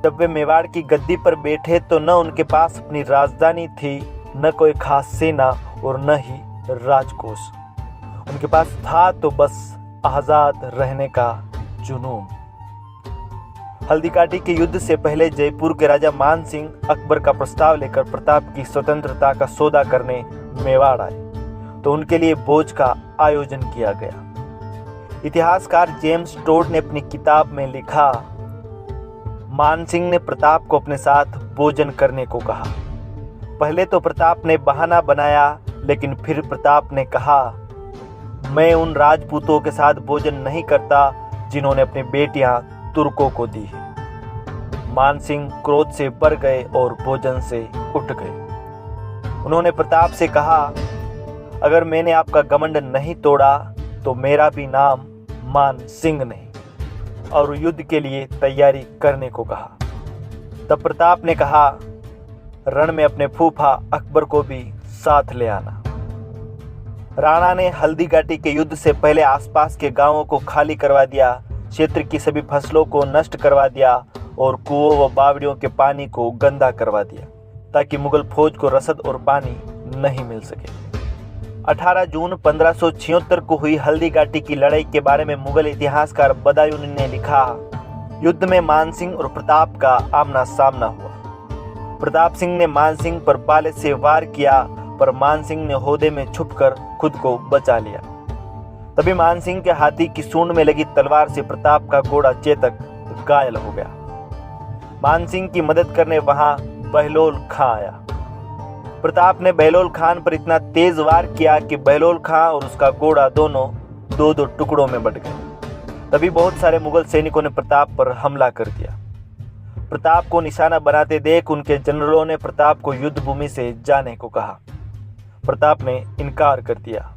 जब वे मेवाड़ की गद्दी पर बैठे तो न उनके पास अपनी राजधानी थी, न कोई खास सेना और न ही राजकोष। उनके पास था तो बस आज़ाद रहने का जुनून। हल्दीघाटी के युद्ध से पहले जयपुर के राजा मान सिंह अकबर का प्रस्ताव लेकर प्रताप की स्वतंत्रता का सौदा करने मेवाड़ आए, तो उनके लिए भोज का आयोजन किया गया। इतिहासकार जेम्स टोड ने अपनी किताब में लिखा, मान सिंह ने प्रताप को अपने साथ भोजन करने को कहा। पहले तो प्रताप ने बहाना बनाया, लेकिन फिर प्रताप ने कहा, मैं उन राजपूतों के साथ भोजन नहीं करता जिन्होंने अपनी बेटियां तुर्कों को दी है। मान सिंह क्रोध से भर गए और भोजन से उठ गए। उन्होंने प्रताप से कहा, अगर मैंने आपका घमंड नहीं तोड़ा तो मेरा भी नाम मान सिंह नहीं, और युद्ध के लिए तैयारी करने को कहा। तब प्रताप ने कहा, रण में अपने फूफा अकबर को भी साथ ले आना। राणा ने हल्दीघाटी के युद्ध से पहले आसपास के गांवों को खाली करवा दिया, क्षेत्र की सभी फसलों को नष्ट करवा दिया और कुओं व बावड़ियों के पानी को गंदा करवा दिया, ताकि मुगल फौज को रसद और पानी नहीं मिल सके। 18 जून 1576 को हुई हल्दीघाटी की लड़ाई के बारे में मुगल इतिहासकार बदायूं ने लिखा, युद्ध में मान सिंह और प्रताप का आमना सामना हुआ। प्रताप सिंह ने मान सिंह पर भाले से वार किया, पर मान सिंह ने होदे में छुपकर खुद को बचा लिया। तभी मान सिंह के हाथी की सूंड में लगी तलवार से प्रताप का घोड़ा चेतक घायल हो गया। मान सिंह की मदद करने वहां बहलोल खां आया। प्रताप ने बहलोल खान पर इतना तेज वार किया कि बहलोल खां और उसका घोड़ा दोनों दो दो टुकड़ों में बट गए। तभी बहुत सारे मुगल सैनिकों ने प्रताप पर हमला कर दिया। प्रताप को निशाना बनाते देख उनके जनरलों ने प्रताप को युद्ध भूमि से जाने को कहा। प्रताप ने इनकार कर दिया।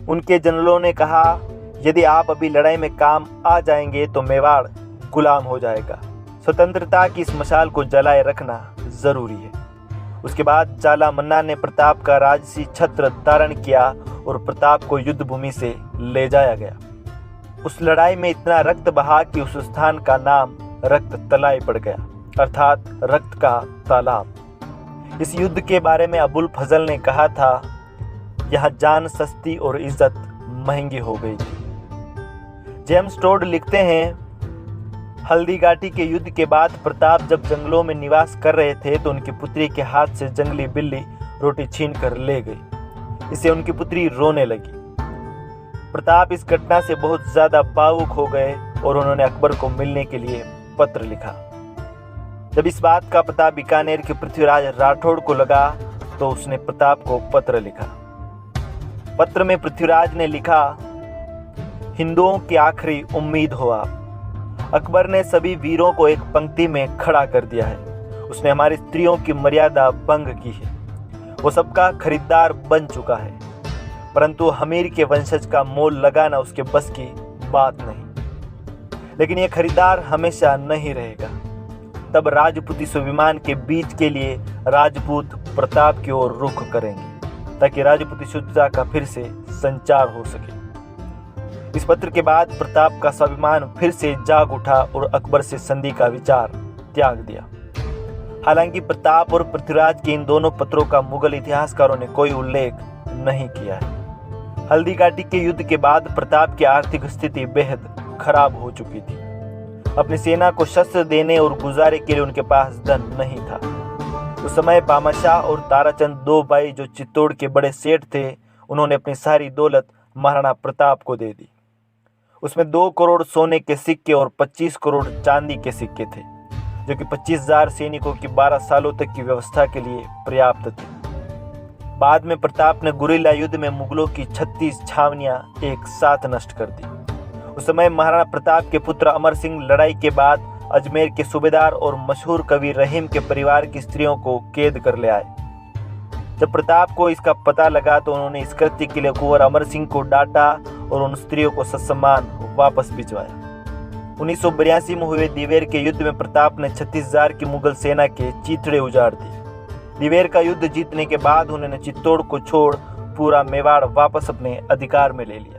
उनके जनरलों ने कहा, यदि आप अभी लड़ाई में काम आ जाएंगे तो मेवाड़ गुलाम हो जाएगा। स्वतंत्रता की इस मशाल को जलाए रखना जरूरी है। उसके बाद जाला मन्ना ने प्रताप का राजसी छत्र धारण किया और प्रताप को युद्ध भूमि से ले जाया गया। उस लड़ाई में इतना रक्त बहा कि उस स्थान का नाम रक्त तलाई पड़ गया, अर्थात रक्त का तालाब। इस युद्ध के बारे में अबुल फजल ने कहा था, यहाँ जान सस्ती और इज्जत महंगी हो गई थी। जेम्स टोड लिखते हैं, हल्दीघाटी के युद्ध के बाद प्रताप जब जंगलों में निवास कर रहे थे तो उनकी पुत्री के हाथ से जंगली बिल्ली रोटी छीन कर ले गई। इससे उनकी पुत्री रोने लगी। प्रताप इस घटना से बहुत ज्यादा भावुक हो गए और उन्होंने अकबर को मिलने के लिए पत्र लिखा। जब इस बात का पता बीकानेर के पृथ्वीराज राठौड़ को लगा तो उसने प्रताप को पत्र लिखा। पत्र में पृथ्वीराज ने लिखा, हिंदुओं की आखिरी उम्मीद हो आप। अकबर ने सभी वीरों को एक पंक्ति में खड़ा कर दिया है। उसने हमारी स्त्रियों की मर्यादा भंग की है। वो सबका खरीदार बन चुका है, परंतु हमीर के वंशज का मोल लगाना उसके बस की बात नहीं। लेकिन ये खरीदार हमेशा नहीं रहेगा। तब राजपूती स्वाभिमान के बीच के लिए राजपूत प्रताप की ओर रुख करेंगे, ताकि राजपूती शुद्धता का फिर से संचार हो सके। इस पत्र के बाद प्रताप का स्वाभिमान फिर से जाग उठा और अकबर से संधि का विचार त्याग दिया। हालांकि प्रताप और पृथ्वीराज के इन दोनों पत्रों का मुगल इतिहासकारों ने कोई उल्लेख नहीं किया है। हल्दीघाटी के युद्ध के बाद प्रताप की आर्थिक स्थिति बेहद खराब हो चुकी थी। अपनी सेना को शस्त्र देने और गुजारे के लिए उनके पास धन नहीं था। उस समय बामाशाह और ताराचंद दो भाई जो चित्तौड़ के बड़े सेठ थे, उन्होंने अपनी सारी दौलत महाराणा प्रताप को दे दी। उसमें 2 करोड़ सोने के सिक्के और 25 करोड़ चांदी के सिक्के थे, जो कि 25,000 सैनिकों की 12 सालों तक की व्यवस्था के लिए पर्याप्त थे। बाद में प्रताप ने गुरिल्ला युद्ध में मुगलों की 36 छावनियां एक साथ नष्ट कर दी। उस समय महाराणा प्रताप के पुत्र अमर सिंह लड़ाई के बाद अजमेर के सूबेदार और मशहूर कवि रहीम के परिवार की स्त्रियों को कैद कर ले आए। जब प्रताप को इसका पता लगा तो उन्होंने इस कृत्य के लिए कुंवर अमर सिंह को डांटा और उन स्त्रियों को ससम्मान वापस भिजवाया। 1982 में हुए दिवेर के युद्ध में प्रताप ने 36,000 की मुगल सेना के चीथड़े उजाड़ दिए। दिवेर का युद्ध जीतने के बाद उन्होंने चित्तौड़ को छोड़ पूरा मेवाड़ वापस अपने अधिकार में ले लिया।